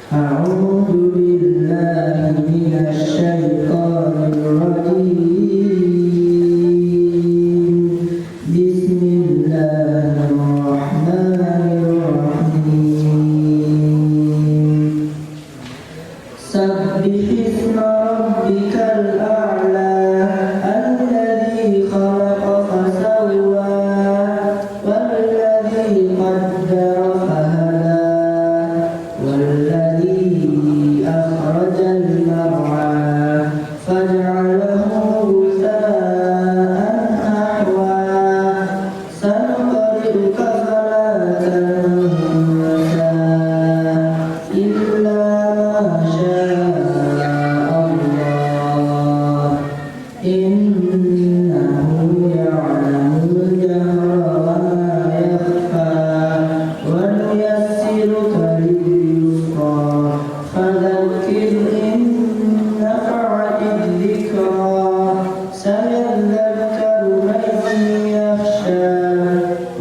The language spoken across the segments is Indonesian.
أعوذ بالله من الشيطان الرجيم بسم الله الرحمن الرحيم سبح اسم ربك الأعلى الذي خلق فسوى والذي قدر فهدى والذي أخرج المرعى فجعله غثاء أحوى سنقرئك فلا تنسى إلا ما شاء الله إنه يعلم الجهر وما يخفى ونيسرك لليسرى فذكر إن نفعت الذكرى سيذكر من يخشى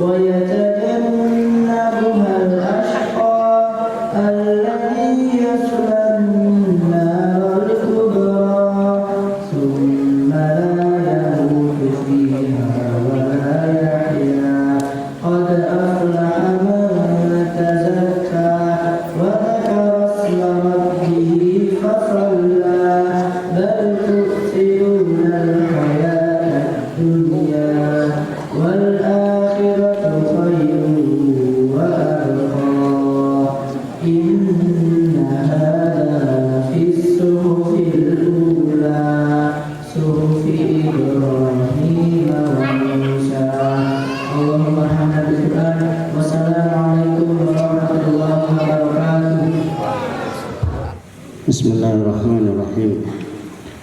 ويتجنبها الأشقى الذي يصلى النار الكبرى ثم لا يموت فيها ولا يحيا قد أفلح من تزكى وذكر اسم ربه فصلى بل تؤثرون الحياة الدنيا والآخرة خير وأبقى إن هذا في الصحف الأولى صحف إبراهيم وموسى اللهم ارحمنا بالقرآن والسلام عليكم ورحمة الله وبركاته. Bismillahirrahmanirrahim.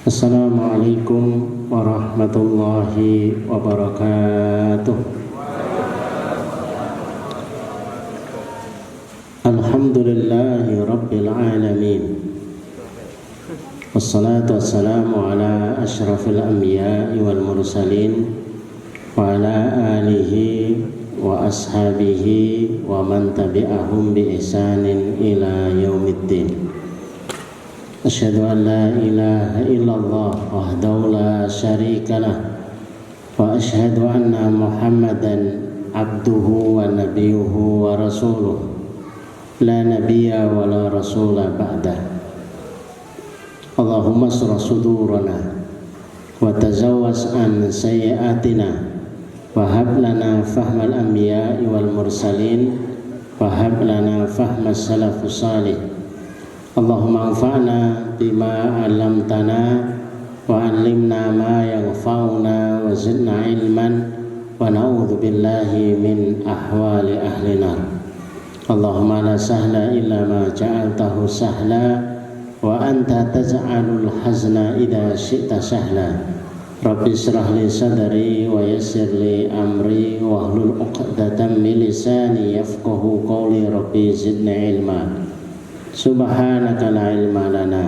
Assalamualaikum warahmatullahi wabarakatuh. Alhamdulillahi rabbil alamin. Wassalatu wassalamu ala asyrafil anbiya'i wal mursalin wa ala alihi wa ashabihi wa man tabi'ahum bi ihsanin ila yaumiddin. Asyhadu an la ilaha illallah wahdahu la syarika lah wa asyhadu anna Muhammadan abduhu wa nabiyuhu wa rasuluh la nabiyya wa la rasula ba'dah. Allahumma asrah sudurana wa tazawwas an sayyiatina wa hab lana fahmal anbiya'i wal mursalin wa hab lana fahmas salafus salih. Allahumma anfa'na bima 'allamtana wa 'allimna ma yanfa'una wa zidna ilman wa na'udzu billahi min ahwali ahli nar. Allahumma la sahla illa ma ja'altahu sahla wa anta taj'alul hazna idza syi'ta sahla. Rabbi israh li sadri wa yassir li amri wa hlul 'uqdatam min lisani yafqahu qawli. Rabbi zidni ilma. Subhanaka la ilma lana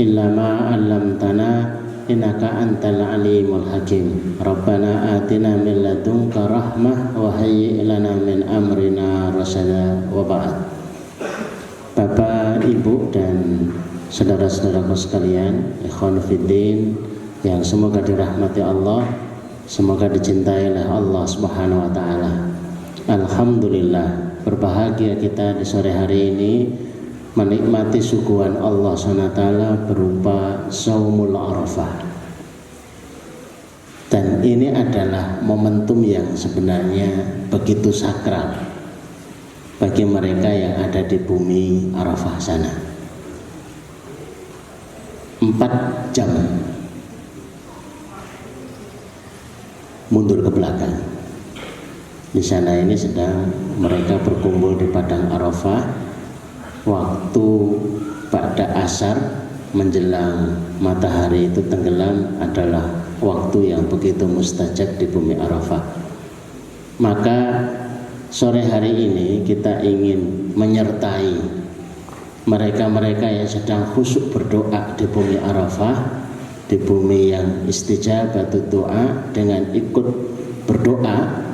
illa ma 'allamtana innaka antal alimul hakim. Rabbana atina min ladunka rahmah wa hayyi' lana min amrina rasyada wa ba'd. Bapak, Ibu dan saudara-saudaraku sekalian, ikhwan fiddin yang semoga dirahmati Allah, semoga dicintai oleh Allah Subhanahu wa taala. Alhamdulillah, berbahagia kita di sore hari ini menikmati suguhan Allah SWT berupa Shaumul Arafah. Dan ini adalah momentum yang sebenarnya begitu sakral bagi mereka yang ada di bumi Arafah sana. 4 jam mundur ke belakang. Di sana ini sedang mereka berkumpul di padang Arafah. Waktu pada asar menjelang matahari itu tenggelam adalah waktu yang begitu mustajab di bumi Arafah. Maka sore hari ini kita ingin menyertai mereka-mereka yang sedang khusyuk berdoa di bumi Arafah, di bumi yang istijabatut doa, dengan ikut berdoa.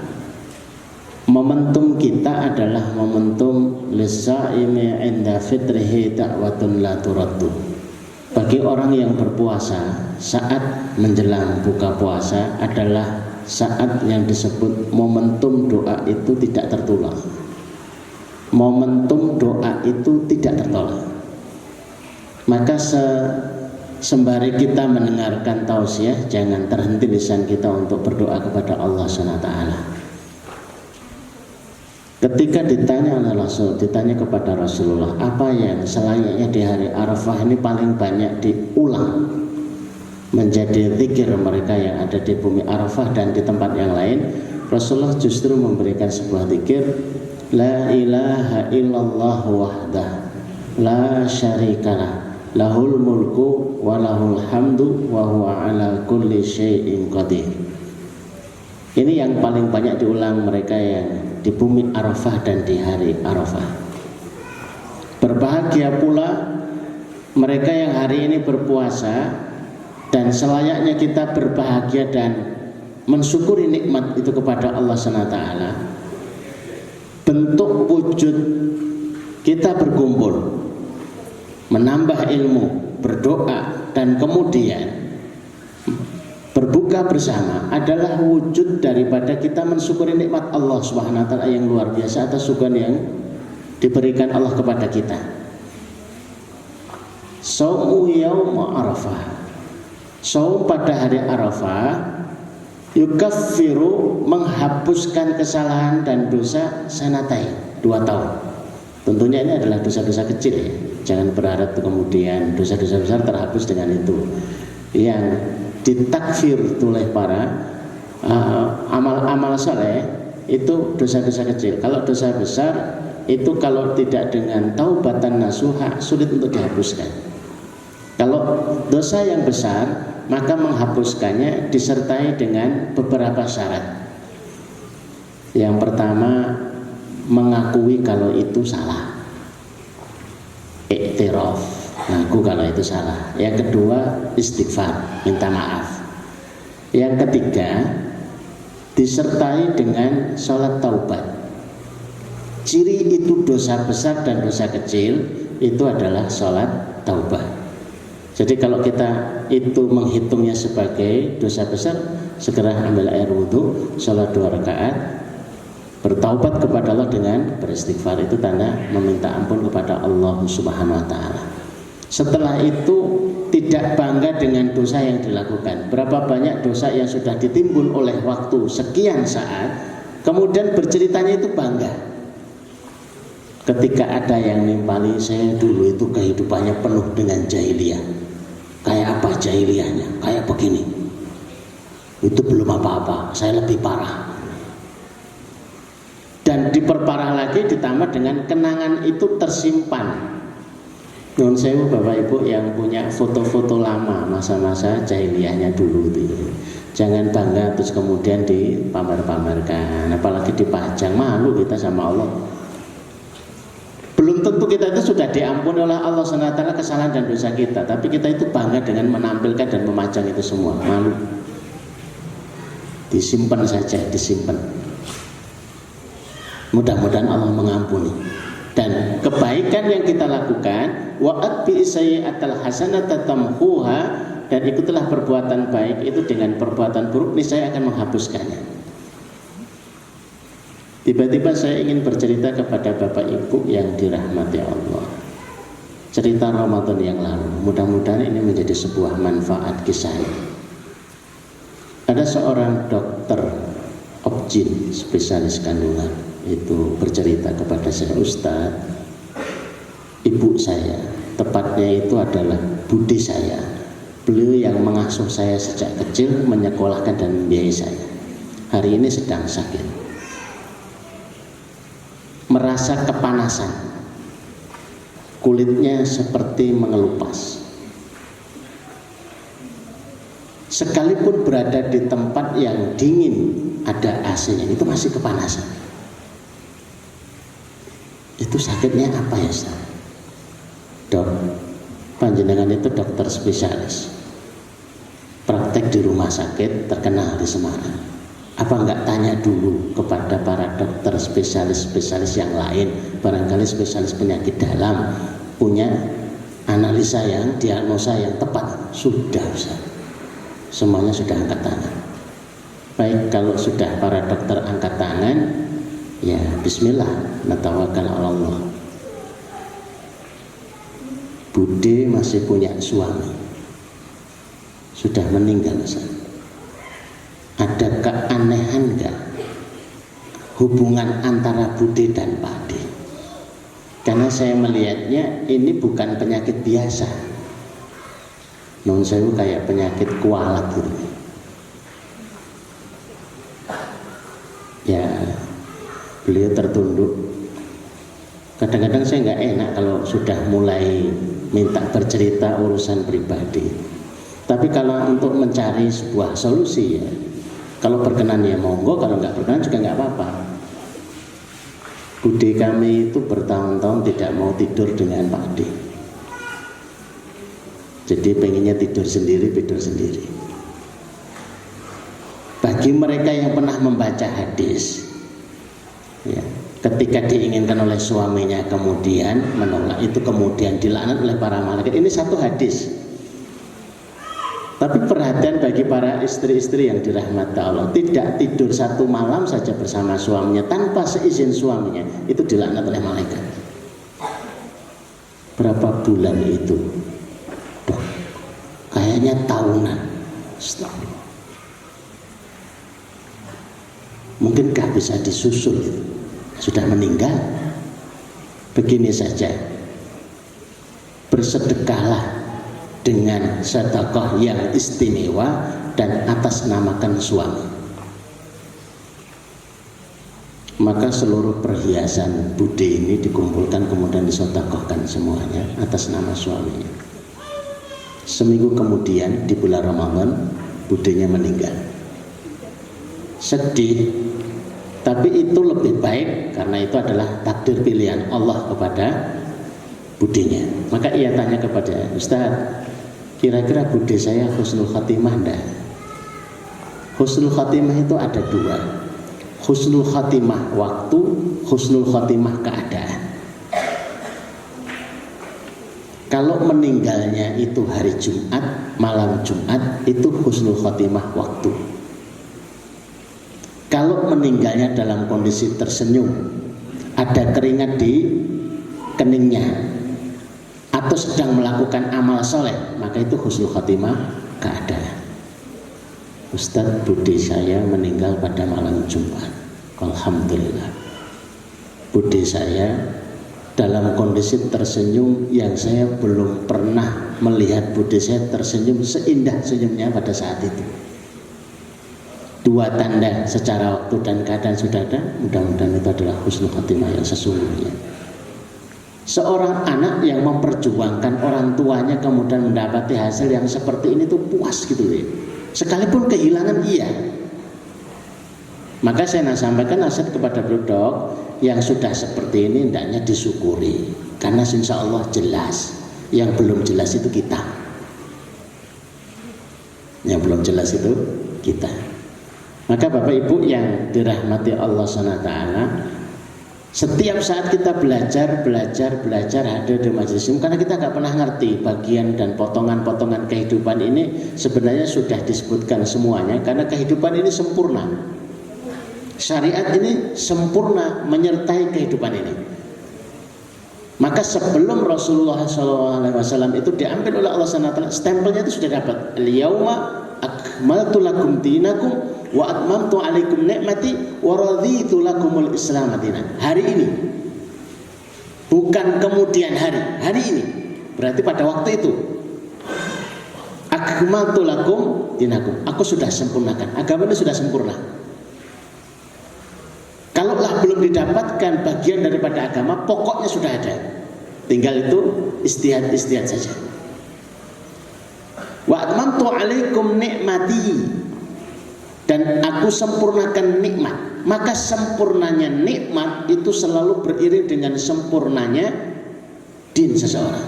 Momentum kita adalah momentum lis-sa'imi 'inda fitrihi da'watun la turaddu. Bagi orang yang berpuasa saat menjelang buka puasa adalah saat yang disebut momentum doa itu tidak tertolak. Momentum doa itu tidak tertolak. Maka sembari kita mendengarkan tausiah, jangan terhenti lisan kita untuk berdoa kepada Allah SWT. Ketika ditanya oleh Rasul, ditanya kepada Rasulullah, apa yang selayaknya di hari Arafah ini paling banyak diulang menjadi zikir mereka yang ada di bumi Arafah dan di tempat yang lain? Rasulullah justru memberikan sebuah zikir, la ilaha illallah wahdah la syarikalah lahul mulku wa lahul hamdu wa huwa ala kulli syai'in qadir. Ini yang paling banyak diulang mereka yang di bumi Arafah dan di hari Arafah. Berbahagia pula mereka yang hari ini berpuasa, dan selayaknya kita berbahagia dan mensyukuri nikmat itu kepada Allah SWT. Bentuk wujud kita berkumpul, menambah ilmu, berdoa, dan kemudian berbuka bersama adalah wujud daripada kita mensyukuri nikmat Allah Subhanahu wa taala yang luar biasa atas suguhan yang diberikan Allah kepada kita. Shaumu yaum Arafah. Saum pada hari Arafah yukaffiru, menghapuskan kesalahan dan dosa sanatai, 2 tahun. Tentunya ini adalah dosa-dosa kecil ya. Jangan berharap kemudian dosa-dosa besar terhapus dengan itu. Yang ditakfir oleh para amal-amal saleh itu dosa-dosa kecil. Kalau dosa besar itu kalau tidak dengan taubatan nasuha sulit untuk dihapuskan. Kalau dosa yang besar maka menghapuskannya disertai dengan beberapa syarat. Yang pertama, mengakui kalau itu salah, iktiraf, ngaku kalau itu salah. Yang kedua, istighfar, minta maaf. Yang ketiga, disertai dengan sholat taubat. Ciri itu dosa besar dan dosa kecil itu adalah sholat taubat. Jadi kalau kita itu menghitungnya sebagai dosa besar, segera ambil air wudhu, sholat 2 rakaat, bertaubat kepada Allah dengan beristighfar, itu tanda meminta ampun kepada Allah Subhanahu wa taala. Setelah itu tidak bangga dengan dosa yang dilakukan. Berapa banyak dosa yang sudah ditimbun oleh waktu sekian saat, kemudian berceritanya itu bangga. Ketika ada yang nimpali, saya dulu itu kehidupannya penuh dengan jahiliyah. Kayak apa jahiliyahnya? Kayak begini. Itu belum apa-apa, saya lebih parah. Dan diperparah lagi ditambah dengan kenangan itu tersimpan. Nun sewu Bapak Ibu yang punya foto-foto lama masa-masa jahiliyahnya dulu itu. Jangan bangga terus kemudian dipamer-pamerkan, apalagi dipajang, malu kita sama Allah. Belum tentu kita itu sudah diampuni oleh Allah SWT kesalahan dan dosa kita, tapi kita itu bangga dengan menampilkan dan memajang itu semua. Malu. Disimpan saja, disimpan. Mudah-mudahan Allah mengampuni. Dan kebaikan yang kita lakukan, wa'at bi sayyi'atal hasanata tamhuha, dan ikutilah perbuatan baik itu dengan perbuatan buruk, niscaya akan menghapuskannya. Tiba-tiba saya ingin bercerita kepada Bapak Ibu yang dirahmati Allah. Cerita Ramadan yang lalu, mudah-mudahan ini menjadi sebuah manfaat kisahnya. Ada seorang dokter obgyn, spesialis kandungan, itu bercerita kepada saya, Ustaz, ibu saya, tepatnya itu adalah bude saya. Beliau yang mengasuh saya sejak kecil, menyekolahkan dan membiayai saya. Hari ini sedang sakit. Merasa kepanasan, kulitnya seperti mengelupas. Sekalipun berada di tempat yang dingin, ada AC-nya, itu masih kepanasan. Itu sakitnya apa ya, Ustaz? Dok, panjenengan itu dokter spesialis, praktek di rumah sakit terkenal di Semarang. Apa enggak tanya dulu kepada para dokter spesialis-spesialis yang lain barangkali spesialis penyakit dalam punya analisa yang diagnosa yang tepat. Sudah Ustaz, semuanya sudah angkat tangan. Baik, kalau sudah para dokter angkat tangan, ya bismillah, natawakal ala Allah. Bude masih punya suami, sudah meninggal Ustaz. Ada keanehan enggak hubungan antara Bude dan Pak D? Karena saya melihatnya ini bukan penyakit biasa. Non sewu kayak penyakit kualat gitu. Ya, beliau tertunduk. Kadang-kadang saya nggak enak kalau sudah mulai minta bercerita urusan pribadi. Tapi kalau untuk mencari sebuah solusi ya, kalau berkenan ya monggo, kalau nggak berkenan juga nggak apa-apa. Bude kami itu bertahun-tahun tidak mau tidur dengan Pak D. Jadi pengennya tidur sendiri. Bagi mereka yang pernah membaca hadis, ya, ketika diinginkan oleh suaminya kemudian menolak, itu kemudian dilaknat oleh para malaikat. Ini satu hadis. Tapi perhatian bagi para istri-istri yang dirahmati Allah, tidak tidur satu malam saja bersama suaminya tanpa seizin suaminya, itu dilaknat oleh malaikat. Berapa bulan itu? Duh, kayaknya tahunan. Astagfirullah. Mungkinkah bisa disusul itu? Sudah meninggal? Begini saja, bersedekahlah dengan sedekah yang istimewa dan atas namakan suami. Maka seluruh perhiasan Bude ini dikumpulkan kemudian disedekahkan semuanya atas nama suaminya. Seminggu kemudian di bulan Ramadan Budenya meninggal. Sedih, tapi itu lebih baik karena itu adalah takdir pilihan Allah kepada Budenya. Maka ia tanya kepada Ustaz, kira-kira Bude saya husnul khatimah enggak? Husnul khatimah itu ada dua, husnul khatimah waktu, husnul khatimah keadaan. Kalau meninggalnya itu hari Jumat, malam Jumat, itu husnul khatimah waktu. Kalau meninggalnya dalam kondisi tersenyum, ada keringat di keningnya, atau sedang melakukan amal soleh, maka itu husnul khatimah keadaan. Ustadz, Bude saya meninggal pada malam Jumat. Alhamdulillah, Bude saya dalam kondisi tersenyum yang saya belum pernah melihat Bude saya tersenyum seindah senyumnya pada saat itu. Dua tanda secara waktu dan keadaan sudah ada. Mudah-mudahan itu adalah husnul khatimah yang sesungguhnya. Seorang anak yang memperjuangkan orang tuanya kemudian mendapati hasil yang seperti ini tuh puas gitu ya. Sekalipun kehilangan iya. Maka saya sampaikan nasihat kepada Brodok, yang sudah seperti ini hendaknya disyukuri, karena insya Allah jelas. Yang belum jelas itu kita. Yang belum jelas itu kita. Maka Bapak Ibu yang dirahmati Allah SWT, setiap saat kita belajar hadir di majelis ini, karena kita nggak pernah ngerti bagian dan potongan-potongan kehidupan ini sebenarnya sudah disebutkan semuanya, karena kehidupan ini sempurna, syariat ini sempurna menyertai kehidupan ini. Maka sebelum Rasulullah SAW itu diambil oleh Allah SWT, stempelnya itu sudah dapat. Al-yawma akmaltu lakum dinakum wa atmamtu alaikum ni'mati wa raditu lakumul Islam dinan. Hari ini, bukan kemudian hari ini. Berarti pada waktu itu, akmaltu lakum dinakum, aku sudah sempurnakan, agama ini sudah sempurna. Kalaulah belum didapatkan bagian daripada agama, pokoknya sudah ada, tinggal itu istihad saja. Wa atmamtu alaikum ni'mati, dan aku sempurnakan nikmat. Maka sempurnanya nikmat itu selalu beriring dengan sempurnanya din seseorang.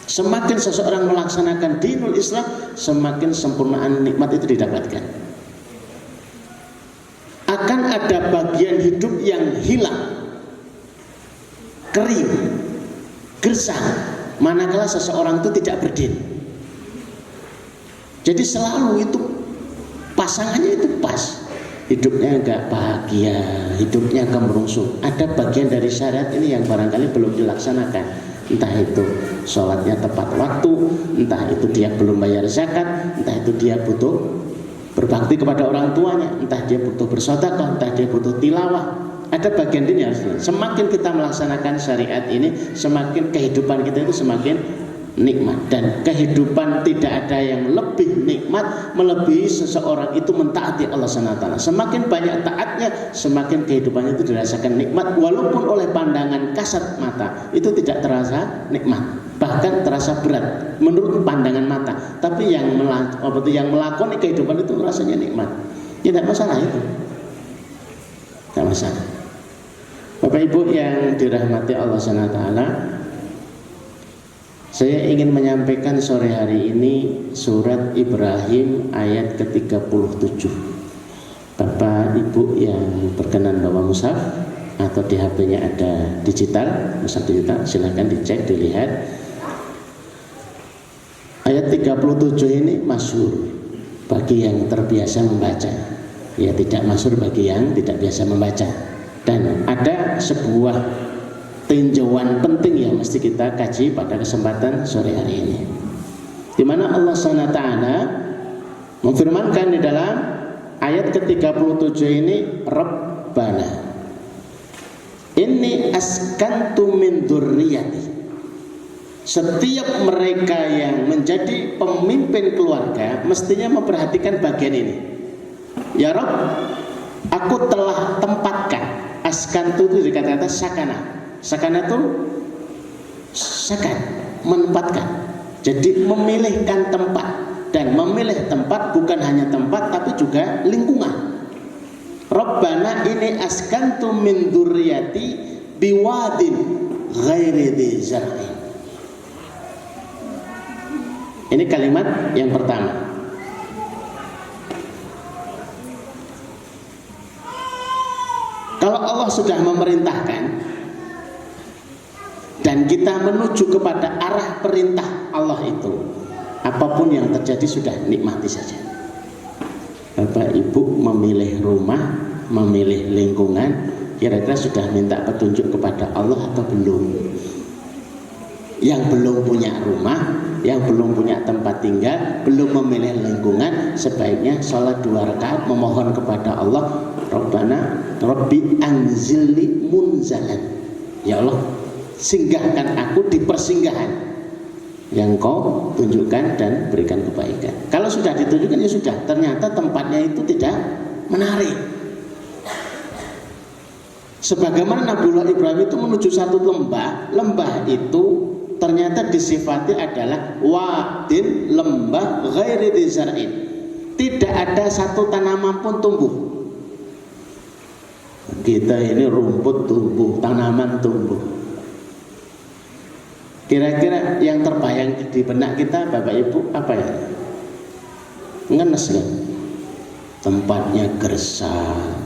Semakin seseorang melaksanakan dinul Islam, semakin sempurnaan nikmat itu didapatkan. Akan ada bagian hidup yang hilang. kering, gersang, manakala seseorang itu tidak berdin. Jadi selalu itu pasangannya itu pas, hidupnya enggak bahagia, hidupnya kemerungsung. Ada bagian dari syariat ini yang barangkali belum dilaksanakan, entah itu sholatnya tepat waktu, entah itu dia belum bayar zakat, entah itu dia butuh berbakti kepada orang tuanya, entah dia butuh bersedekah, entah dia butuh tilawah. Ada bagian ini harus. Semakin kita melaksanakan syariat ini, semakin kehidupan kita itu semakin nikmat. Dan kehidupan tidak ada yang lebih nikmat melebihi seseorang itu mentaati Allah SWT. Semakin banyak taatnya, semakin kehidupannya itu dirasakan nikmat, walaupun oleh pandangan kasat mata itu tidak terasa nikmat, bahkan terasa berat menurut pandangan mata. Tapi yang melakoni kehidupan itu rasanya nikmat. Tidak masalah itu, tidak masalah. Bapak Ibu yang dirahmati Allah SWT, saya ingin menyampaikan sore hari ini surat Ibrahim ayat ke-37. Bapak Ibu yang berkenan bawa mushaf atau di HP-nya ada digital, mushaf digital, silahkan dicek, dilihat. Ayat 37 ini masyhur bagi yang terbiasa membaca, ya tidak masyhur bagi yang tidak biasa membaca. Dan ada sebuah tinjauan penting yang mesti kita kaji pada kesempatan sore hari ini, di mana Allah SWT memfirmankan di dalam ayat ke-37 ini, Rabbana inni askantu min dzurriyyati. Setiap mereka yang menjadi pemimpin keluarga mestinya memperhatikan bagian ini. Ya Rabb, aku telah tempatkan. Askantu itu dikata-kata sakana. Sakana itu sakan, menempatkan. Jadi memilihkan tempat. Dan memilih tempat bukan hanya tempat tapi juga lingkungan. Rabbana ini askantu min dzurriyyati biwadin ghairi dzi zar'in. Ini kalimat yang pertama. Kalau Allah sudah memerintahkan dan kita menuju kepada arah perintah Allah itu, apapun yang terjadi sudah nikmati saja. Bapak Ibu memilih rumah, memilih lingkungan, kira-kira sudah minta petunjuk kepada Allah atau belum? Yang belum punya rumah, yang belum punya tempat tinggal, belum memilih lingkungan, sebaiknya sholat 2 rakaat memohon kepada Allah, Rabbana Rabbi anzilni munzalan. Ya Allah, singgahkan aku di persinggahan yang Kau tunjukkan dan berikan kebaikan. Kalau sudah ditunjukkan ya sudah, ternyata tempatnya itu tidak menarik. Sebagaimana Nabiullah Ibrahim itu menuju satu lembah, lembah itu ternyata disifati adalah wadin, lembah ghairi dzi zar'in. Tidak ada satu tanaman pun tumbuh. Kita ini rumput tumbuh, tanaman tumbuh. Kira-kira yang terbayang di benak kita Bapak Ibu apa ya? Ngenes kan? Tempatnya gersang,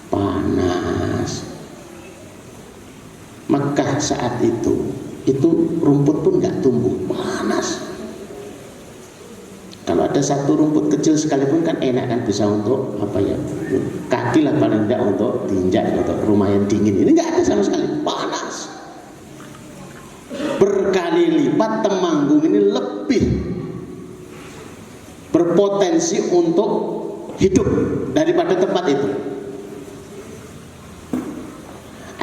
panas. Mekah saat itu rumput pun nggak tumbuh, panas. Kalau ada satu rumput kecil sekalipun kan enak kan, bisa untuk apa ya, kaki lah paling tidak untuk diinjak, untuk lumayan dingin. Ini nggak ada sama sekali, panas. Berkali lipat Temanggung ini lebih berpotensi untuk hidup daripada tempat itu.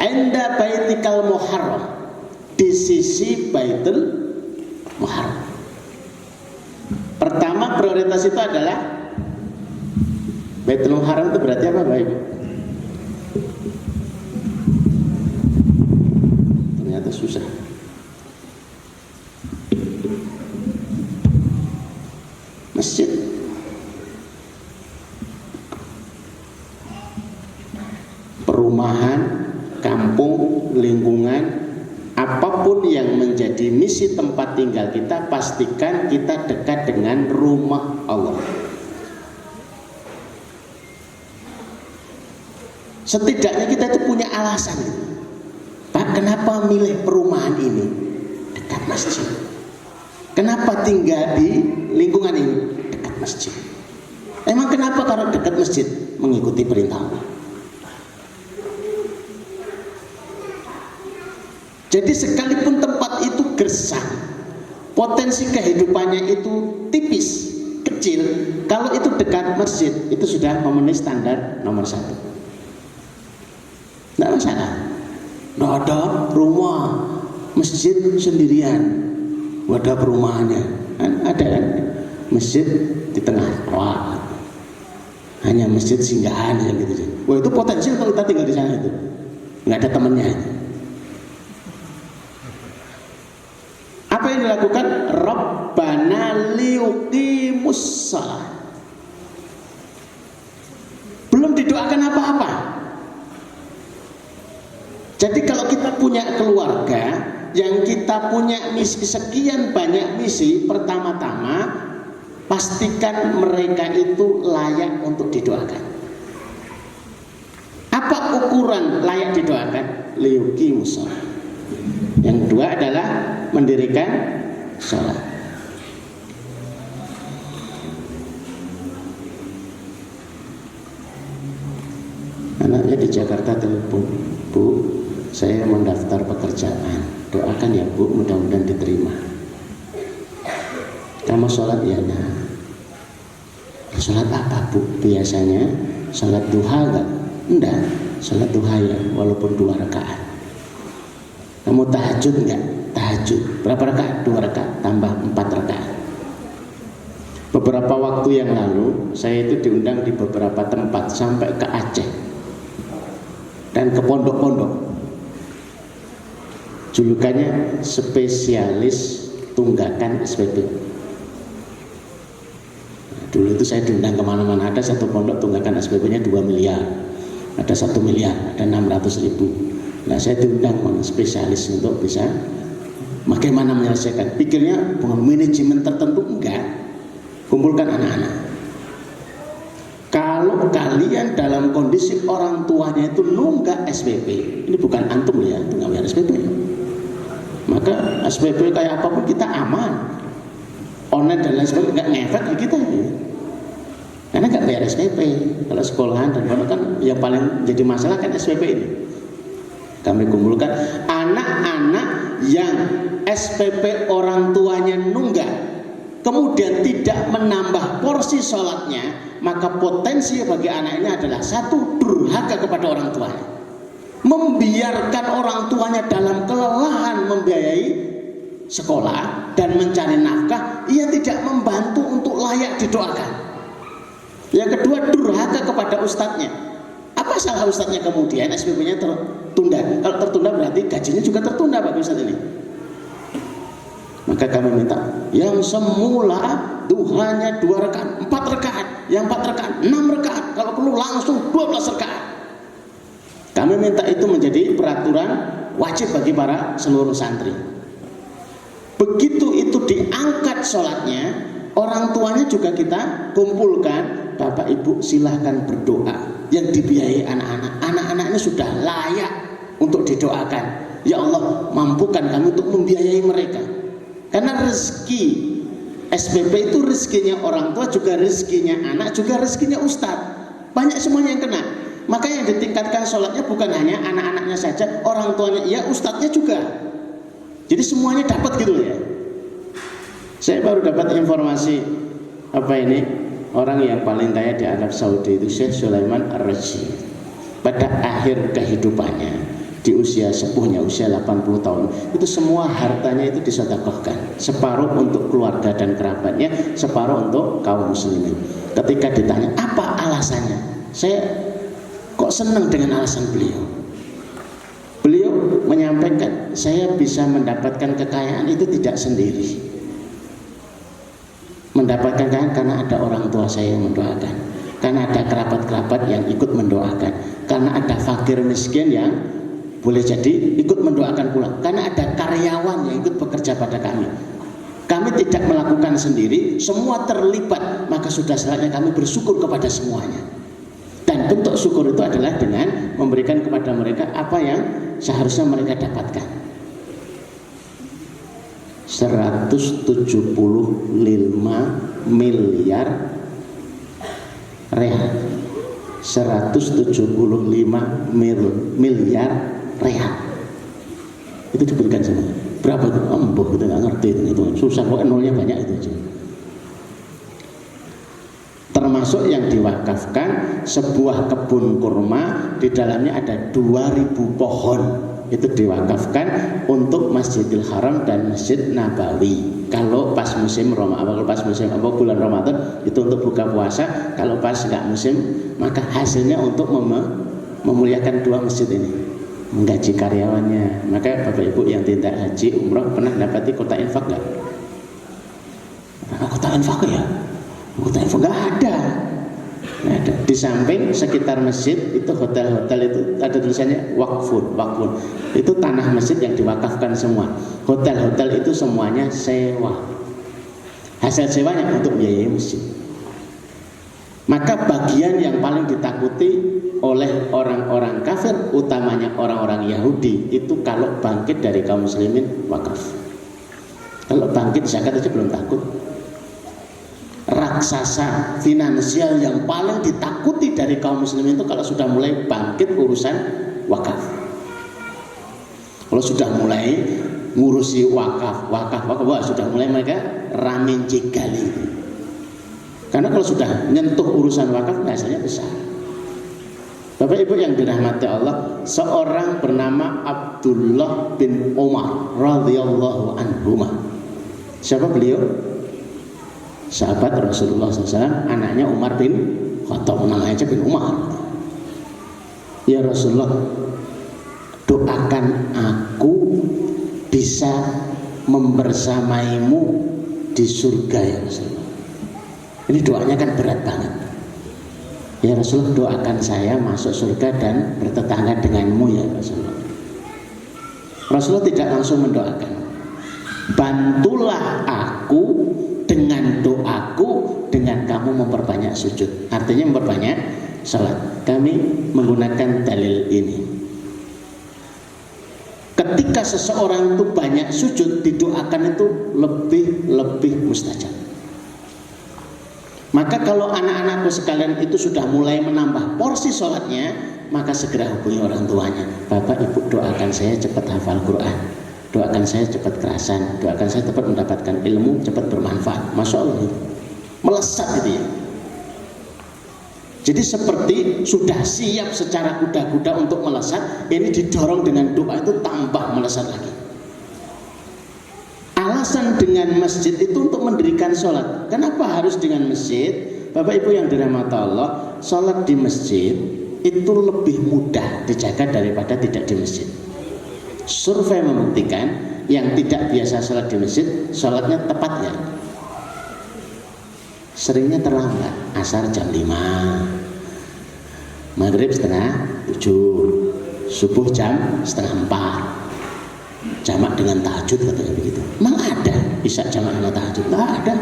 Inda baitikal muharram, di sisi Baitul Muharram. Pertama prioritas itu adalah Baitul Muharram. Itu berarti apa Bapak Ibu? Ternyata susah. Masjid. Perumahan, kampung, lingkungan, apapun yang menjadi misi tempat tinggal kita, pastikan kita dekat dengan rumah Allah. Setidaknya kita itu punya alasan, Pak, kenapa milih perumahan ini dekat masjid? Kenapa tinggal di lingkungan ini dekat masjid? Emang kenapa kalau dekat masjid? Mengikuti perintah Allah. Jadi sekalipun tempat itu gersang, potensi kehidupannya itu tipis, kecil, kalau itu dekat masjid, itu sudah memenuhi standar nomor 1. Tidak masalah. Tidak ada rumah masjid sendirian, ada perumahannya, ada kan? Masjid di tengah sawah, hanya masjid singgahan yang gitu. Wah, itu potensi kalau kita tinggal di sana itu, nggak ada temennya. Apa yang dilakukan? Rabbana liuqimus shalah. Belum didoakan apa-apa. Jadi kalau kita punya keluarga yang kita punya misi, sekian banyak misi, pertama-tama pastikan mereka itu layak untuk didoakan. Apa ukuran layak didoakan? Liuqimus shalah. Yang kedua adalah mendirikan sholat. Anaknya di Jakarta telepon, Bu, saya mendaftar pekerjaan, doakan ya Bu, mudah-mudahan diterima. Kamu sholat ya? Nah, sholat apa Bu? Biasanya sholat duha enggak? Enggak, sholat duha ya, walaupun 2 rakaat. Kamu tahajud enggak? Tahajud. Berapa rakaat? 2 rakaat tambah 4 rakaat. Beberapa waktu yang lalu saya itu diundang di beberapa tempat sampai ke Aceh dan ke pondok-pondok. Julukannya spesialis tunggakan SPP. Nah, dulu itu saya diundang kemana-mana. Ada satu pondok tunggakan SPP-nya 2 miliar, ada 1 miliar, ada 600.000. Nah, saya diundang spesialis untuk bisa bagaimana menyelesaikan. Pikirnya dengan manajemen tertentu, enggak. Kumpulkan anak-anak. Kalau kalian dalam kondisi orang tuanya itu nunggak SPP, ini bukan antum ya, itu nggak bayar SPP. Maka SPP kayak apapun kita aman. Online dan lain sebagainya nggak ngefek ke kita ya. Karena nggak bayar SPP. Kalau sekolahan dan kan yang paling jadi masalah kan SPP ini. Kami kumpulkan anak-anak yang SPP orang tuanya nunggak, kemudian tidak menambah porsi sholatnya, maka potensi bagi anak ini adalah 1, durhaka kepada orang tuanya, membiarkan orang tuanya dalam kelelahan membiayai sekolah dan mencari nafkah, ia tidak membantu untuk layak didoakan. Yang kedua, durhaka kepada ustadznya. Apa salah ustadznya kemudian SPP-nya tertunda? Kalau tertunda berarti gajinya juga tertunda bagi ustadz ini. Maka kami minta yang semula duhanya 2 rakaat, 4 rakaat, yang 4 rakaat, 6 rakaat, kalau perlu langsung 12 rakaat. Kami minta itu menjadi peraturan wajib bagi para seluruh santri. Begitu itu diangkat sholatnya, orang tuanya juga kita kumpulkan. Bapak Ibu silahkan berdoa. Yang dibiayai anak-anak ini sudah layak untuk didoakan. Ya Allah, mampukan kami untuk membiayai mereka. Karena rezeki SPP itu rezekinya orang tua, juga rezekinya anak, juga rezekinya ustadz. Banyak semuanya yang kena. Maka yang ditingkatkan sholatnya bukan hanya anak-anaknya saja, orang tuanya, ya ustadznya juga. Jadi semuanya dapat gitu ya. Saya baru dapat informasi orang yang paling kaya di Arab Saudi itu Syekh Sulaiman Ar-Raji. Pada akhir kehidupannya, di usia sepuhnya, usia 80 tahun, itu semua hartanya itu disedekahkan. Separuh untuk keluarga dan kerabatnya, separuh untuk kaum muslimin. Ketika ditanya, apa alasannya? Saya kok senang dengan alasan beliau. Beliau menyampaikan, saya bisa mendapatkan kekayaan itu tidak sendiri. Mendapatkan kekayaan karena ada orang tua saya yang mendoakan, karena ada kerabat-kerabat yang ikut mendoakan, karena ada fakir miskin yang boleh jadi ikut mendoakan pula, karena ada karyawan yang ikut bekerja pada kami. Kami tidak melakukan sendiri, semua terlibat, maka sudah saatnya kami bersyukur kepada semuanya. Dan bentuk syukur itu adalah dengan memberikan kepada mereka apa yang seharusnya mereka dapatkan. 175 miliar real. 175 miliar real. Itu diberikan semua. Berapa itu? Embuh, kita nggak ngerti itu. Susah kok, nolnya banyak itu aja. Termasuk yang diwakafkan sebuah kebun kurma, di dalamnya ada 2000 pohon. Itu diwakafkan untuk Masjidil Haram dan Masjid Nabawi. Kalau pas musim Ramadan, kalau pas musim bulan Ramadan itu untuk buka puasa. Kalau pas nggak musim, maka hasilnya untuk memuliakan dua masjid ini, menggaji karyawannya. Maka Bapak Ibu yang tidak haji umroh pernah dapati kota infak nggak? Kota infak ya? Kota infak nggak ada. Nggak ada. Di samping sekitar masjid itu hotel-hotel itu ada tulisannya wakfun. Itu tanah masjid yang diwakafkan semua. Hotel-hotel itu semuanya sewa. Hasil sewanya untuk biaya masjid. Maka bagian yang paling ditakuti oleh orang-orang kafir, utamanya orang-orang Yahudi, itu kalau bangkit dari kaum muslimin wakaf. Kalau bangkit zakat aja belum takut. Raksasa finansial yang paling ditakuti dari kaum muslimin itu kalau sudah mulai bangkit urusan wakaf. Kalau sudah mulai ngurusi wakaf, wah, sudah mulai mereka ramen jegali. Karena kalau sudah nyentuh urusan wakaf, hasilnya besar. Bapak Ibu yang dirahmati Allah, seorang bernama Abdullah bin Umar radhiyallahu anhuma. Siapa beliau? Sahabat Rasulullah SAW, anaknya Umar bin Khattab, namanya aja bin Umar. Ya Rasulullah, doakan aku bisa membersamaimu di surga ya Rasulullah. Ini doanya kan berat banget. Ya Rasulullah, doakan saya masuk surga dan bertetangga denganmu ya Rasulullah. Rasulullah tidak langsung mendoakan. Bantulah aku dengan doaku dengan kamu memperbanyak sujud. Artinya memperbanyak salat. Kami menggunakan dalil ini. Ketika seseorang itu banyak sujud, didoakan itu lebih mustajab. Maka kalau anak-anakku sekalian itu sudah mulai menambah porsi sholatnya, maka segera hubungi orang tuanya. Bapak Ibu, doakan saya cepat hafal Quran, doakan saya cepat kerasan, doakan saya cepat mendapatkan ilmu, cepat bermanfaat. Masya Allah, melesat gitu ya. Jadi seperti sudah siap secara kuda-kuda untuk melesat, ini didorong dengan doa itu tambah melesat lagi. Alasan dengan masjid itu untuk mendirikan sholat. Kenapa harus dengan masjid? Bapak Ibu yang dirahmati Allah, sholat di masjid itu lebih mudah dijaga daripada tidak di masjid. Survei membuktikan yang tidak biasa sholat di masjid, sholatnya tepat ya. Seringnya terlambat, asar jam 5, maghrib setengah 7, subuh jam setengah 4. Jamak dengan tahajud katanya begitu. Memang ada isya jamak dengan tahajud? Nggak ada.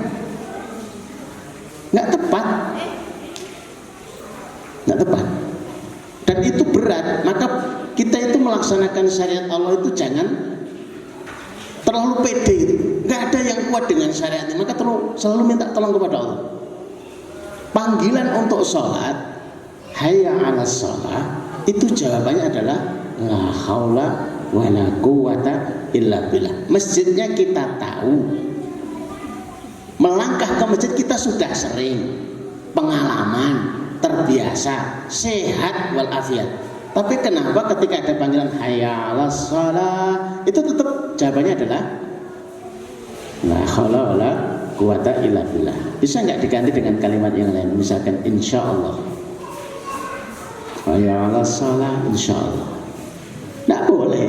Nggak tepat. Nggak tepat. Dan itu berat. Maka kita itu melaksanakan syariat Allah itu jangan terlalu pede gitu. Nggak ada yang kuat dengan syariat ini. Maka selalu minta tolong kepada Allah. Panggilan untuk sholat, hayya 'alas sholat, itu jawabannya adalah la haula wala quwata illa billah. Masjidnya kita tahu, melangkah ke masjid kita sudah sering, pengalaman, terbiasa, sehat walafiat. Tapi kenapa ketika ada panggilan hayya 'alas shalah itu tetap jawabannya adalah la haula wala quwata illa billah. Bisa nggak diganti dengan kalimat yang lain? Misalkan insyaallah, hayya 'alas shalah insyaallah. Tidak boleh.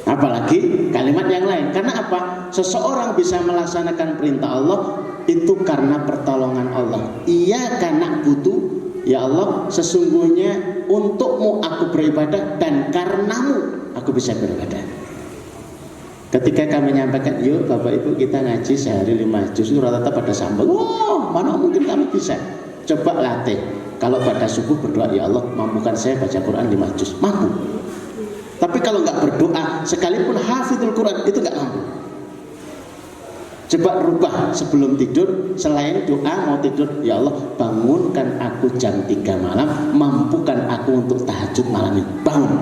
Apalagi kalimat yang lain. Karena apa? Seseorang bisa melaksanakan perintah Allah itu karena pertolongan Allah. Iya karena butuh. Ya Allah, sesungguhnya untukmu aku beribadah dan karenamu aku bisa beribadah. Ketika kami menyampaikan, yuk Bapak Ibu kita ngaji sehari 5 juz, rata-rata pada sambal. Oh, mana mungkin kami bisa. Coba latih. Kalau pada subuh berdoa, ya Allah mampukan saya baca Quran 5 juz, mampu. Tapi kalau nggak berdoa, sekalipun hafidul Quran itu nggak mampu. Coba rubah sebelum tidur, selain doa mau tidur, ya Allah bangunkan aku jam 3 malam, mampukan aku untuk tahajud malam ini, bangun.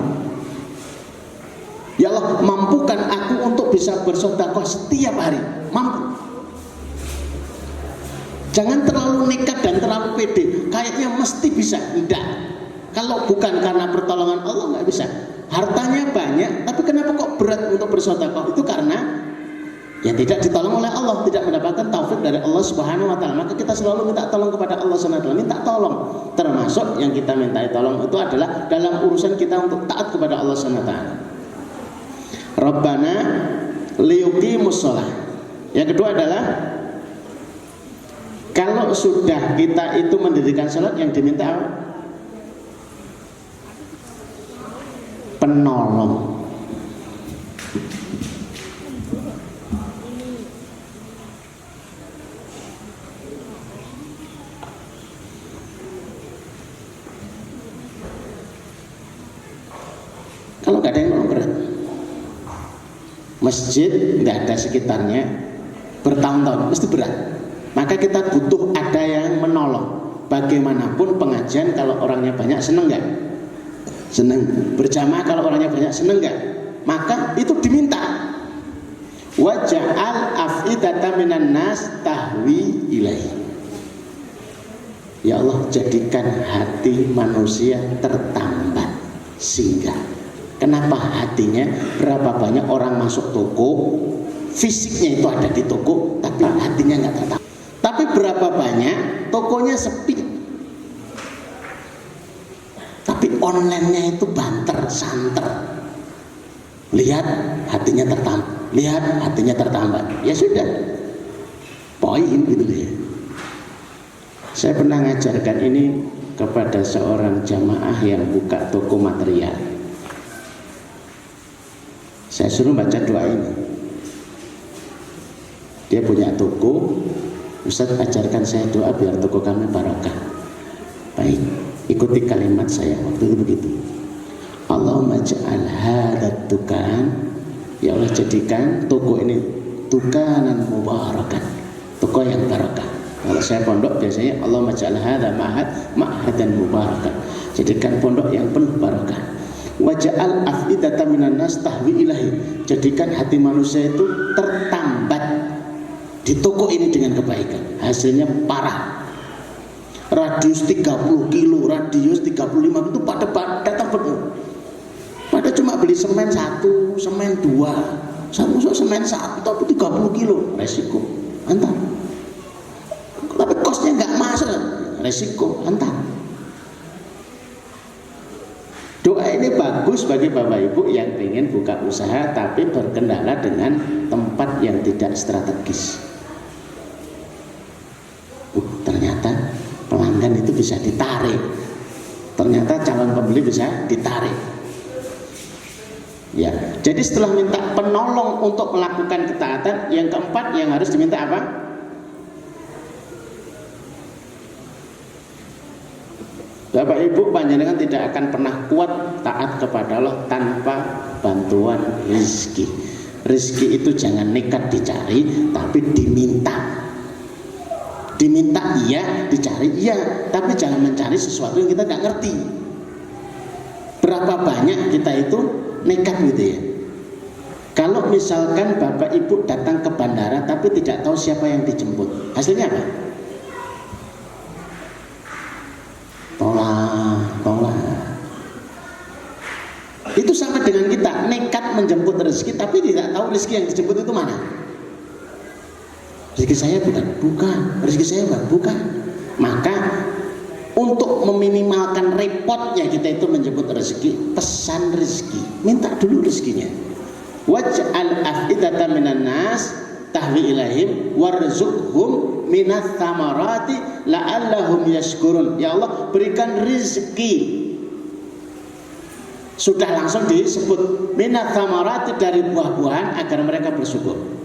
Ya Allah mampukan aku untuk bisa bersedekah setiap hari, mampu. Jangan terlalu nekat dan terlalu pede, kayaknya mesti bisa, tidak. Kalau bukan karena pertolongan Allah nggak bisa. Hartanya banyak, tapi kenapa kok berat untuk bersedekah? Itu karena ya tidak ditolong oleh Allah, tidak mendapatkan taufik dari Allah Subhanahu wa taala. Maka kita selalu minta tolong kepada Allah Subhanahu wa taala, minta tolong. Termasuk yang kita minta tolong itu adalah dalam urusan kita untuk taat kepada Allah Subhanahu wa taala. Rabbana liyuqimus shalah. Yang kedua adalah kalau sudah kita itu mendirikan salat, yang diminta apa? Penolong. Kalau nggak ada yang nolong berat, masjid nggak ada sekitarnya bertahun-tahun mesti berat. Maka kita butuh ada yang menolong. Bagaimanapun pengajian kalau orangnya banyak seneng nggak? Seneng. Berjamaah kalau orangnya banyak seneng nggak? Maka itu diminta. Waja'al af'idata minan nas tahwi ilaihi. Ya Allah jadikan hati manusia tertambat singgah. Kenapa hatinya? Berapa banyak orang masuk toko, fisiknya itu ada di toko, tapi hatinya nggak tertambat. Tapi berapa banyak tokonya sepi, tapi online-nya itu banter santer. Lihat hatinya tertambat, lihat hatinya tertambat. Ya sudah, poin gitu ya. Saya pernah ngajarkan ini kepada seorang jamaah yang buka toko material. Saya suruh baca doa ini. Dia punya toko, Ustaz ajarkan saya doa biar toko kami barokah. Baik, ikuti kalimat saya waktu itu begitu. Allahumma ja'al hadat tukan, ya Allah jadikan toko ini tukanan mubarakan, toko yang barokah. Kalau saya pondok biasanya Allahumma ja'al hada ma'hadan mubarakan, jadikan pondok yang penuh barokah. Waja'al af'idata minan nas tahwi ilahi, jadikan hati manusia itu tertambat di toko ini dengan kebaikan. Hasilnya parah. Radius 30 kilo, radius 35 itu pada datang penuh. Pada cuma beli semen 1, semen 2, semen 1 tapi 30 kilo, resiko antar. Tapi kosnya nggak masuk, resiko antar. Doa ini bagus bagi Bapak Ibu yang ingin buka usaha tapi berkendala dengan tempat yang tidak strategis. Ternyata pelanggan itu bisa ditarik, ternyata calon pembeli bisa ditarik. Ya, jadi setelah minta penolong untuk melakukan ketaatan, yang keempat yang harus diminta apa? Bapak Ibu panjenengan tidak akan pernah kuat taat kepada Allah tanpa bantuan rezeki. Rezeki itu jangan nekat dicari, tapi diminta. Diminta iya, dicari iya, tapi jangan mencari sesuatu yang kita nggak ngerti. Berapa banyak kita itu nekat gitu ya. Kalau misalkan Bapak Ibu datang ke bandara tapi tidak tahu siapa yang dijemput, hasilnya apa? Tolak. Itu sama dengan kita nekat menjemput rezeki tapi tidak tahu rezeki yang dijemput itu mana. Rezeki saya bukan, rezeki saya bukan. Maka untuk meminimalkan repotnya kita itu menjemput rezeki, pesan rezeki, minta dulu rezekinya. Waj'al af'idata minan nas tahwi ilaihim warzuqhum minats thamarati la'allahum yashkurun. Ya Allah berikan rezeki. Sudah langsung disebut minats thamarati, dari buah-buahan agar mereka bersyukur.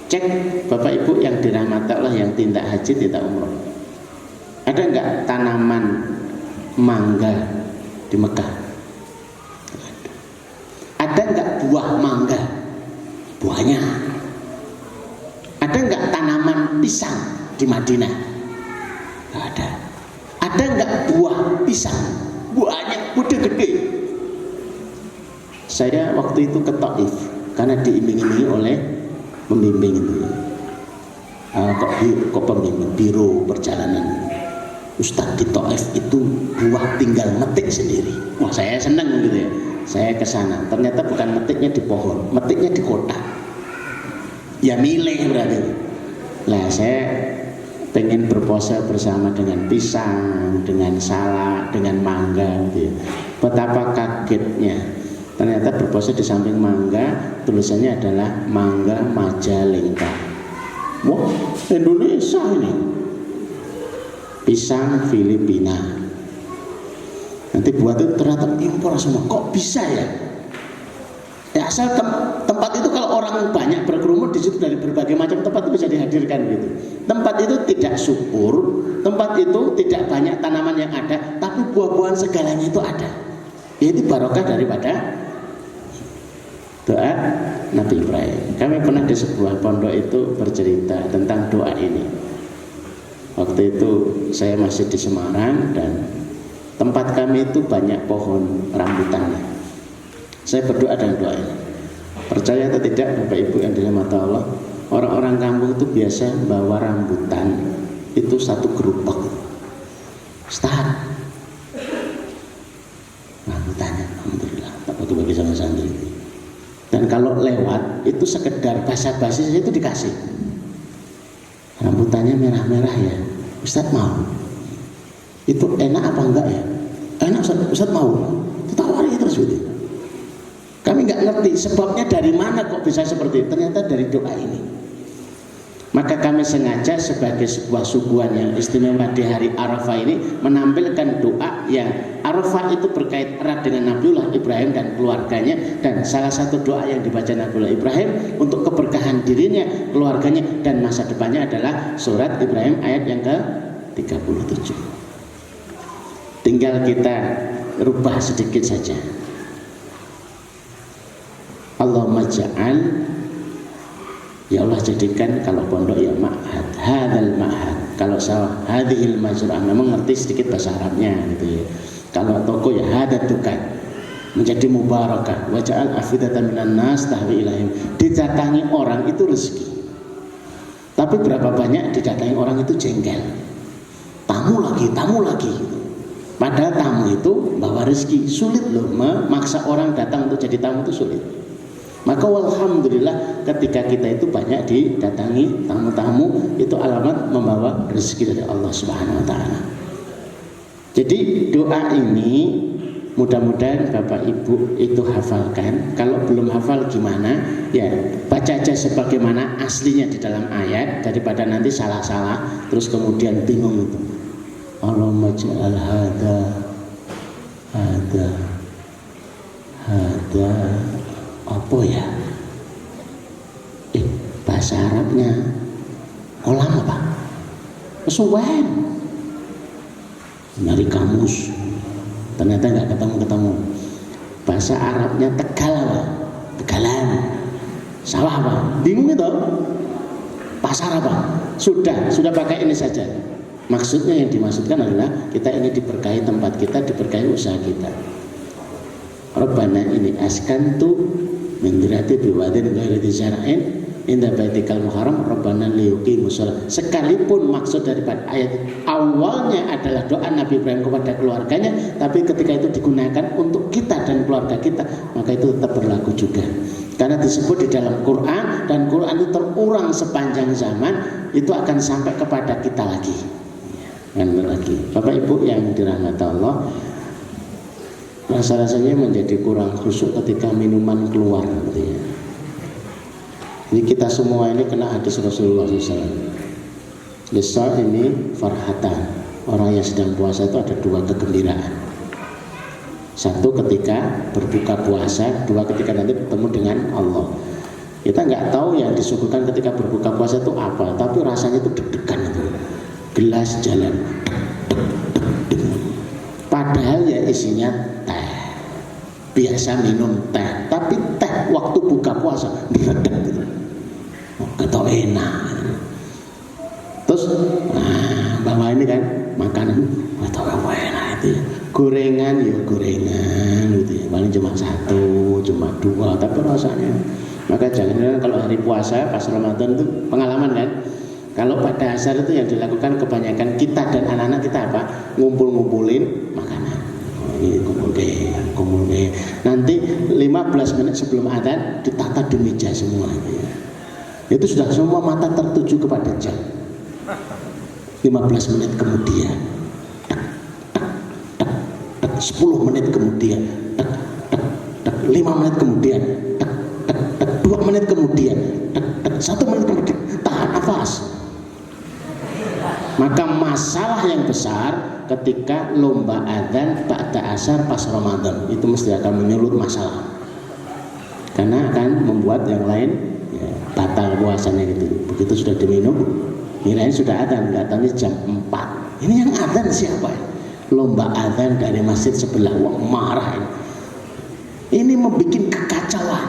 Cek Bapak Ibu yang dirahmati Allah yang tidak haji tidak umroh, ada enggak tanaman mangga di Mekah? Ada nggak buah mangga? Buahnya. Ada nggak tanaman pisang di Madinah? Nggak ada. Ada nggak buah pisang? Buahnya gede-gede. Saya waktu itu ke Taif karena diiming-imingi oleh pembimbing itu. Kok pembimbing biro perjalanan. Ustadz di Taif itu buah tinggal metik sendiri. Wah, saya seneng gitu ya. Saya ke sana. Ternyata bukan metiknya di pohon, metiknya di kota. Ya milih berarti. Lah saya pengen berpose bersama dengan pisang, dengan salak, dengan mangga gitu ya. Betapa kagetnya. Ternyata berpose di samping mangga, tulisannya adalah Mangga Majalengka. Wah, Indonesia ini. Pisang Filipina. Nanti buat itu ternyata impor semua. Kok bisa ya? Ya asal tempat itu kalau orang banyak berkerumun di situ dari berbagai macam tempat itu bisa dihadirkan gitu. Tempat itu tidak subur, tempat itu tidak banyak tanaman yang ada, tapi buah-buahan segalanya itu ada. Itu barokah daripada doa Nabi Ibrahim. Kami pernah di sebuah pondok itu bercerita tentang doa ini. Waktu itu saya masih di Semarang dan tempat kami itu banyak pohon rambutannya. Saya berdoa dengan doa ini. Percaya atau tidak Bapak Ibu yang dirahmati Allah, orang-orang kampung itu biasa bawa rambutan itu satu gerobak. Ustaz, rambutannya alhamdulillah tak bagi-bagi sama santri. Dan kalau lewat itu sekedar basa-basi saja itu dikasih. Rambutannya merah-merah ya, Ustaz mau? Itu enak apa enggak ya? Enak Ustaz mau? Ditawari terus gitu. Kami nggak ngerti sebabnya dari mana kok bisa seperti itu. Ternyata dari doa ini. Maka kami sengaja sebagai sebuah suguhan yang istimewa di hari Arafah ini menampilkan doa yang Arafah itu berkait erat dengan Nabiullah Ibrahim dan keluarganya, dan salah satu doa yang dibaca Nabiullah Ibrahim untuk keberkahan dirinya, keluarganya dan masa depannya adalah surat Ibrahim ayat yang ke-37. Tinggal kita rubah sedikit saja. Allahumma ja'al, ya Allah jadikan kalau pondok ya ma'had, hadal ma'had, kalau sawah hadhil mazra'ah, memang ngerti sedikit bahasa Arabnya gitu ya. Kalau toko ya hadat tukan, menjadi mubarakah, wa ja'al afidatan minan nas tahwi ilaihim. Didatangi orang itu rezeki, tapi berapa banyak didatangi orang itu jengkel, tamu lagi gitu. Padahal tamu itu bawa rezeki. Sulit loh memaksa orang datang untuk jadi tamu itu sulit. Maka alhamdulillah ketika kita itu banyak didatangi tamu-tamu, itu alamat membawa rezeki dari Allah Subhanahu wa taala. Jadi doa ini mudah-mudahan Bapak Ibu itu hafalkan. Kalau belum hafal gimana? Ya baca aja sebagaimana aslinya di dalam ayat, daripada nanti salah-salah terus kemudian bingung itu. Allahumma ja'al hada apa ya? Bahasa Arabnya kolam apa? Kesuwen. Nyari kamus, ternyata nggak ketemu. Bahasa Arabnya Tegal apa? Tegalan. Salah apa? Bingung itu. Pasar apa? Sudah pakai ini saja. Maksudnya yang dimaksudkan adalah kita ini diberkahi tempat kita, diberkahi usaha kita. Rabbana ini askantu min dzurriyyati biwadin ghairi dzar'in inda baitikal muharram Rabbana liyuqimus shalah. Sekalipun maksud daripada ayat awalnya adalah doa Nabi Ibrahim kepada keluarganya, tapi ketika itu digunakan untuk kita dan keluarga kita, maka itu tetap berlaku juga. Karena disebut di dalam Quran, dan Quran itu terulang sepanjang zaman, itu akan sampai kepada kita lagi. Bapak Ibu yang dirahmati Allah, rasa-rasanya menjadi kurang khusyuk ketika minuman keluar gitu ya. Ini kita semua ini kena hadis Rasulullah SAW. Lisa ini farhatan, orang yang sedang puasa itu ada dua kegembiraan. Satu ketika berbuka puasa, dua ketika nanti bertemu dengan Allah. Kita nggak tahu yang disuguhkan ketika berbuka puasa itu apa, tapi rasanya itu deg-degan itu. Gelas jalan. Padahal ya isinya teh. Biasa minum teh, tapi teh waktu buka puasa meredek gitu. Ketok enak. Terus bawa ini kan makanan ketok enak itu. Gorengan ya gorengan gitu ya. Paling cuma 1, cuma 2, tapi rasanya. Maka jangan kalau hari puasa pas Ramadan itu pengalaman kan. Kalau pada asar itu yang dilakukan kebanyakan kita dan anak-anak kita apa? Ngumpul-ngumpulin makanan. Ini kumpul deh. Nanti 15 menit sebelum adzan ditata di meja semua itu ya. Itu sudah semua mata tertuju kepada jam. 15 menit kemudian 10 menit kemudian 5 menit kemudian 2 menit kemudian 1 menit kemudian tahan nafas. Maka masalah yang besar ketika lomba adzan ba'da asar pas Ramadan itu mesti akan menyulut masalah, karena akan membuat yang lain ya, batal puasanya gitu. Begitu sudah diminum, kirain sudah adzan, katanya jam 4. Ini yang adzan siapa ya? Lomba adzan dari masjid sebelah, wah marah ini. Ini membuat kekacauan.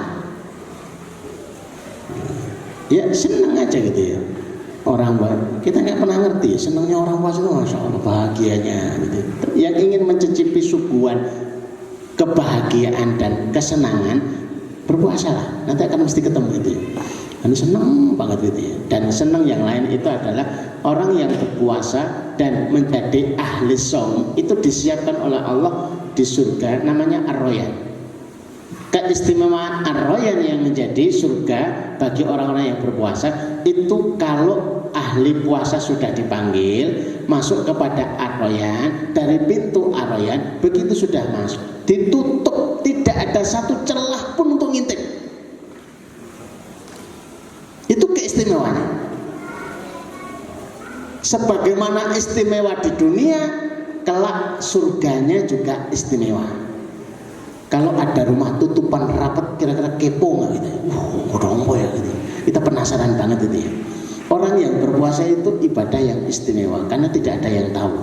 Ya seneng aja gitu ya. Orang kita nggak pernah ngerti senangnya orang puasa itu, masya Allah bahagianya gitu. Yang ingin mencicipi suguhan kebahagiaan dan kesenangan berpuasalah, nanti akan mesti ketemu itu. Ini senang banget gitu ya. Dan senang yang lain itu adalah orang yang berpuasa dan menjadi ahli shaum itu disiapkan oleh Allah di surga, namanya Ar-Royan. Keistimewaan Ar-Royan yang menjadi surga bagi orang-orang yang berpuasa itu kalau ahli puasa sudah dipanggil masuk kepada Ar-Royan, dari pintu Ar-Royan begitu sudah masuk ditutup, tidak ada satu celah pun untuk ngintip. Itu keistimewaannya. Sebagaimana istimewa di dunia, kelak surganya juga istimewa. Kalau ada rumah tutupan rapat, kira-kira kepo nggak gitu? Kodongko ya gitu. Kita penasaran banget itu ya. Orang yang berpuasa itu ibadah yang istimewa karena tidak ada yang tahu.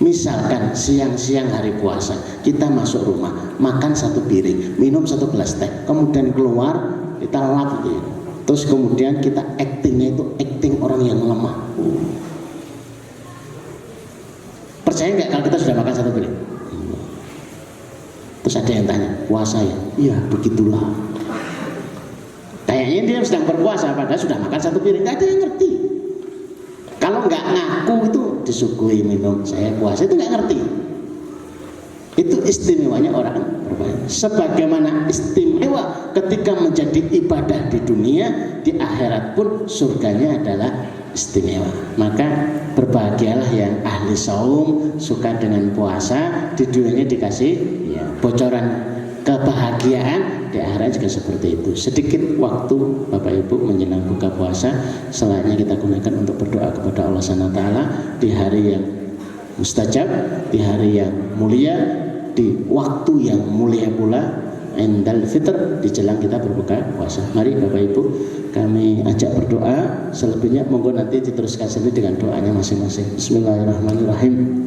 Misalkan siang-siang hari puasa kita masuk rumah, makan 1 piring, minum 1 gelas teh, kemudian keluar kita lap gitu ya. Terus kemudian kita actingnya itu acting orang yang lemah. Percaya nggak kalau kita sudah makan 1 piring? Terus ada yang tanya, puasa ya? Iya, begitulah. Kayaknya dia sedang berpuasa padahal sudah makan 1 piring. Gak ada yang ngerti. Kalau nggak ngaku itu disuguhi minum saya puasa, itu nggak ngerti. Itu istimewanya orang berpuasa. Sebagaimana istimewa ketika menjadi ibadah di dunia, di akhirat pun surganya adalah istimewa. Maka berbahagialah yang ahli saum, suka dengan puasa, di dunianya dikasih ya, bocoran kebahagiaan, di akhirat juga seperti itu. Sedikit waktu Bapak Ibu menjelang buka puasa selanjutnya kita gunakan untuk berdoa kepada Allah Subhanahu wa taala di hari yang mustajab, di hari yang mulia, di waktu yang mulia pula, Indal Fitr, di jelang kita berbuka puasa. Mari Bapak Ibu kami ajak berdoa, selebihnya monggo nanti diteruskan sendiri dengan doanya masing-masing. Bismillahirrahmanirrahim.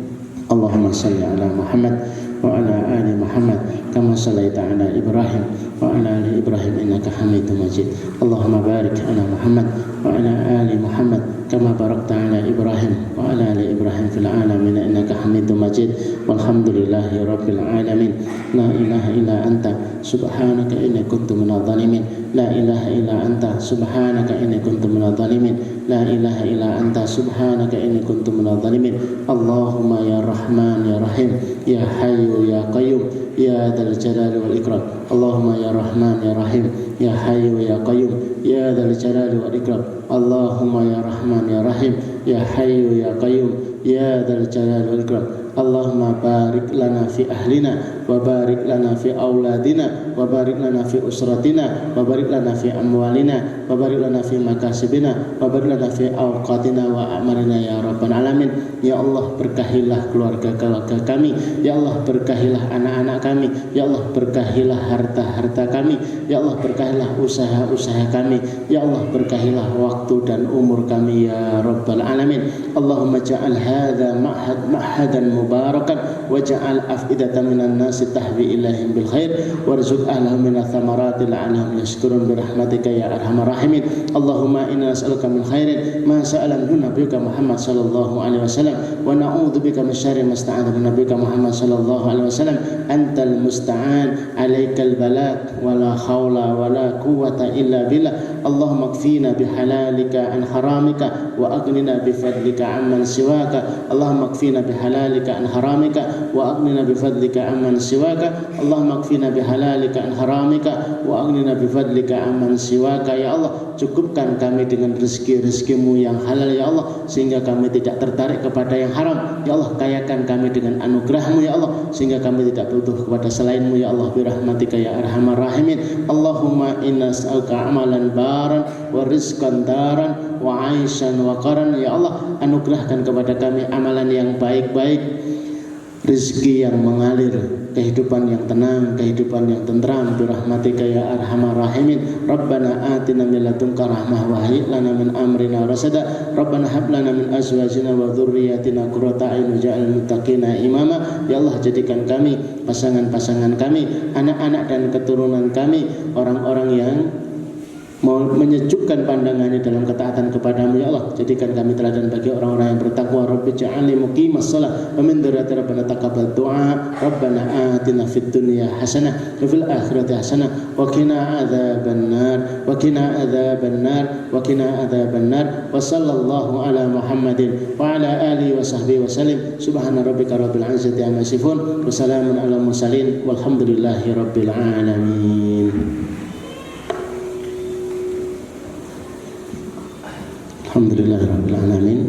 Allahumma shalli ala Muhammad wa ala ali Muhammad kama shallaita ala Ibrahim wa ala ali Ibrahim innaka Hamidum Majid. Allahumma barik ala Muhammad wa ala ali Muhammad kama barakta ala Ibrahim wa ala ali Ibrahim fil alamin innaka Hamidum Majid. Walhamdulillahi rabbil alamin. La ilaha illa anta subhanaka inni kuntu minadh dhalimin. La ilaha illa anta subhanaka inni kuntu minadh dhalimin. La ilaha illa anta subhanaka inni kuntu minadh dhalimin. Allahumma ya Rahman ya Rahim ya Hayyu ya Qayyum ya Dzal Jalali wal Ikram. Allahumma ya Rahman ya Rahim ya Hayyu ya Qayyum ya Dzal Jalali wal Ikram. Allahumma ya Rahman ya Rahim ya Hayyu ya Qayyum ya Dzal Jalali wal Ikram. Allahumma barik lana fi ahlina wa barik lana fi auladina wa barik lana fi usratina wa barik lana fi amwalina wa barik lana fi makasibina wa barik lana fi awqatina wa amalina ya rabbal alamin. Ya Allah, berkahilah keluarga kami, ya Allah berkahilah anak-anak kami, ya Allah berkahilah harta-harta kami, ya Allah berkahilah usaha-usaha kami, ya Allah berkahilah waktu dan umur kami ya rabbal alamin. Allahumma ja'al hadza ma'hadan mubarakan waj'al af'idatan minan nasi tahwi ilaihim bil khair warzuq ahlahum minats thamarati la'annahum yashkurun bi rahmatika ya arhamar rahimin. Allahumma inna nas'aluka min khairin ma sa'ala minhu nabiyyuka Muhammad sallallahu alaihi wasallam wa na'udzubika min syarri ma sta'adha min nabiyyika Muhammad sallallahu alaihi wasallam. Antal musta'an 'alaikal balagh wa la haula wa la quwwata illa billah. Allahumma kfina bihalalika an haramika wa aghnina bifadlika amman siwaka. Allahumma kfina bihalalika an haramika wa aghnina bifadlika amman siwaka. Allahumma kfina bihalalika an haramika wa aghnina bifadlika amman siwaka. Ya Allah, cukupkan kami dengan rezeki-rezekimu yang halal ya Allah, sehingga kami tidak tertarik kepada yang haram. Ya Allah, kayakan kami dengan anugerahmu ya Allah, sehingga kami tidak butuh kepada selainmu ya Allah, birahmatika ya arhamar rahimin. Allahumma inna nas'aluka amalan baran wa rizqan daran wa aishan wa qaran. Ya Allah, anugerahkan kepada kami amalan yang baik-baik, rezeki yang mengalir, kehidupan yang tenang, kehidupan yang tentram, birahmatika ya arhamar rahimin. Rabbana atina min ladunka rahmah wa hayyi lana min amrina rasada. Rabbana hab lana min azwajina wa dzurriyyatina qurrata a'yun waj'alna muttaqina imama. Ya Allah, jadikan kami, pasangan-pasangan kami, anak-anak dan keturunan kami orang-orang yang mau menyejukkan pandangannya dalam ketaatan kepadamu ya Allah. Jadikan kami teladan bagi orang-orang yang bertakwa. Rabbi ja'alni muqimas shalah wa min dzurriyyati rabbana taqabbal du'a. Rabbana atina fid dunya hasanah wa fil akhirati hasanah wa qina adzabannar wa qina adzabannar wa qina adzabannar. Wa sallallahu ala Muhammadin wa ala alihi wa sahbihi wa sallim. Subhana rabbika rabbil izzati amma yasifun wa salamun alal mursalin walhamdulillahi rabbil alamin. Alhamdulillahirrahmanirrahim.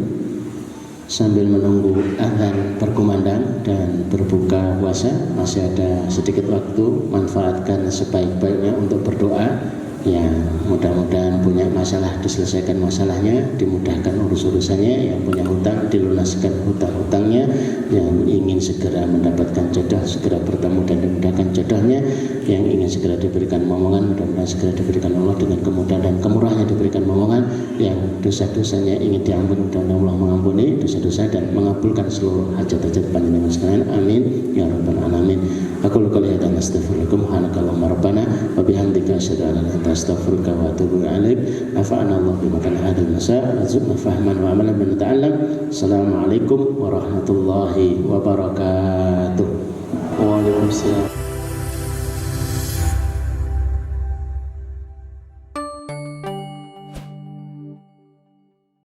Sambil menunggu azan berkumandang dan berbuka puasa, masih ada sedikit waktu, manfaatkan sebaik-baiknya untuk berdoa. Ya, mudah-mudahan punya masalah diselesaikan masalahnya, dimudahkan urus-urusannya, yang punya hutang dilunaskan hutang-hutangnya, yang ingin segera mendapatkan jodoh segera bertemu dan dimudahkan jodohnya, yang ingin segera diberikan momongan mudah-mudahan segera diberikan Allah dengan kemudahan dan kemurahannya diberikan momongan, yang dosa-dosanya ingin diampuni mudah-mudahan Allah mengampuni dosa-dosa dan mengabulkan seluruh hajat-hajat panjenengan sekalian. Amin ya rabbal alamin. Aku qouli hadza astaghfirullakum subhanakallahumma rabbana wa bihamdika asyhadu an la ilaha illa anta astaghfiruka wa atubu ilaik. Nafa'ana Allah bima kana hadal masa warzuqna fahman wa amalan bima nata'allam. Assalamualaikum warahmatullahi wabarakatuh. Waalaikumsalam.